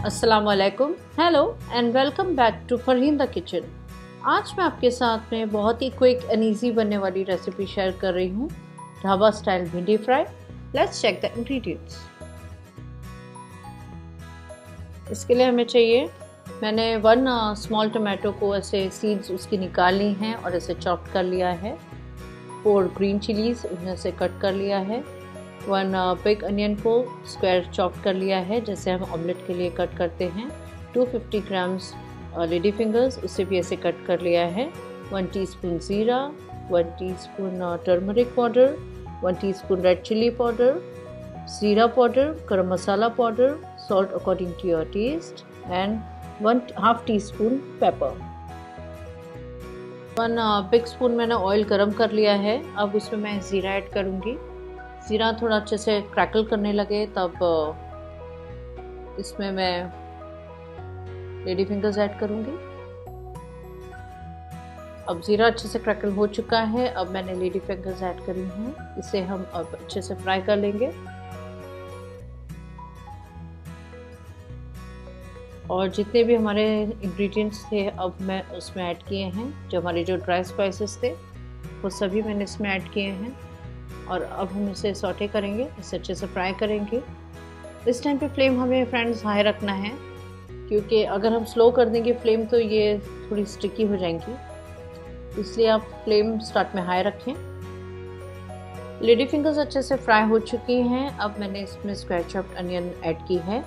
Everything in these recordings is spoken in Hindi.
अस्सलाम वालेकुम, hello and welcome back to Farheen the kitchen. आज मैं आपके साथ में बहुत ही क्विक एंड ईजी बनने वाली रेसिपी शेयर कर रही हूँ, dhaba style bhindi fry. Let's check the ingredients. इसके लिए हमें चाहिए, मैंने 1 स्मॉल टमाटो को ऐसे सीड्स उसकी निकाल ली हैं और ऐसे चॉप कर लिया है। 4 ग्रीन चिलीज़ उन्हें से कट कर लिया है। 1 बिग अनियन को स्क्वायर चॉप कर लिया है, जैसे हम ऑमलेट के लिए कट करते हैं। 250 ग्राम्स लेडी फिंगर्स, उसे भी ऐसे कट कर लिया है। 1 teaspoon jeera, 1 teaspoon turmeric powder, 1 teaspoon red chilli powder, jeera powder, garam masala powder, salt according to your taste and 1/2 teaspoon pepper. 1 big spoon मैंने ऑयल गरम कर लिया है। अब उसमें मैं ज़ीरा ऐड करूँगी। ज़ीरा थोड़ा अच्छे से क्रैकल करने लगे तब इसमें मैं लेडी फिंगर्स ऐड करूँगी। अब ज़ीरा अच्छे से क्रैकल हो चुका है, अब मैंने लेडी फिंगर्स ऐड करी हैं। इसे हम अब अच्छे से फ्राई कर लेंगे। और जितने भी हमारे इंग्रेडिएंट्स थे अब मैं उसमें ऐड किए हैं। जो हमारे जो ड्राई स्पाइसेस थे वो सभी मैंने इसमें ऐड किए हैं। और अब हम इसे सौटे करेंगे, इसे अच्छे से फ्राई करेंगे। इस टाइम पे फ्लेम हमें फ्रेंड्स हाई रखना है, क्योंकि अगर हम स्लो कर देंगे फ्लेम तो ये थोड़ी स्टिकी हो जाएंगी, इसलिए आप फ्लेम स्टार्ट में हाई रखें। लेडी फिंगर्स अच्छे से फ्राई हो चुकी हैं। अब मैंने इसमें स्क्वायर चॉप्ड अनियन ऐड की है।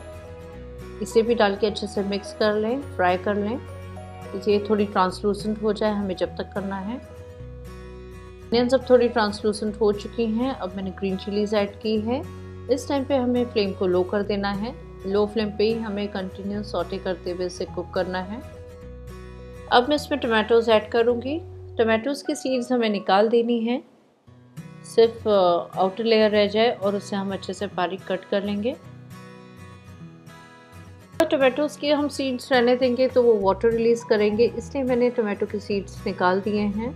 इसे भी डाल के अच्छे से मिक्स कर लें, फ्राई कर लें। ये थोड़ी ट्रांसलूसेंट हो जाए, हमें जब तक करना है। अनियन सब थोड़ी ट्रांसलूसेंट हो चुकी हैं। अब मैंने ग्रीन चिलीज़ ऐड की है। इस टाइम पे हमें फ्लेम को लो कर देना है। लो फ्लेम पे ही हमें कंटिन्यू सॉटे करते हुए इसे कुक करना है। अब मैं इसमें टमाटोज़ ऐड करूँगी। टमाटोज़ की सीड्स हमें निकाल देनी है, सिर्फ आउटर लेयर रह जाए और उसे हम अच्छे से बारीक कट कर लेंगे। टमाटोज़ की हम सीड्स रहने देंगे तो वो वाटर रिलीज़ करेंगे, इसलिए मैंने टमाटो की सीड्स निकाल दिए हैं।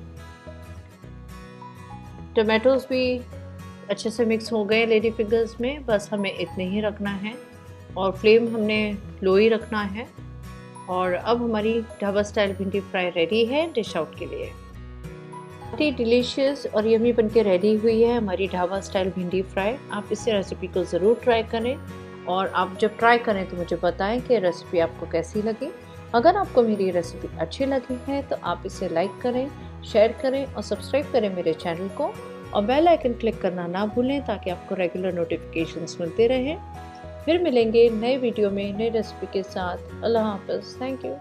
टमाटोज़ भी अच्छे से मिक्स हो गए लेडी फिंगर्स में, बस हमें इतने ही रखना है और फ्लेम हमने लो ही रखना है। और अब हमारी dhaba style bhindi fry ready है डिश आउट के लिए। बहुत ही डिलीशियस और यमी बनके रेडी हुई है हमारी ढाबा स्टाइल भिंडी फ्राई। आप इस रेसिपी को ज़रूर ट्राई करें और आप जब ट्राई करें तो मुझे बताएं कि रेसिपी आपको कैसी लगी। अगर आपको मेरी रेसिपी अच्छी लगी है तो आप इसे लाइक करें, शेयर करें और सब्सक्राइब करें मेरे चैनल को, और बेल आइकन क्लिक करना ना भूलें ताकि आपको रेगुलर नोटिफिकेशंस मिलते रहें। फिर मिलेंगे नए वीडियो में नई रेसिपी के साथ। अल्लाह हाफ़िज़। Thank you.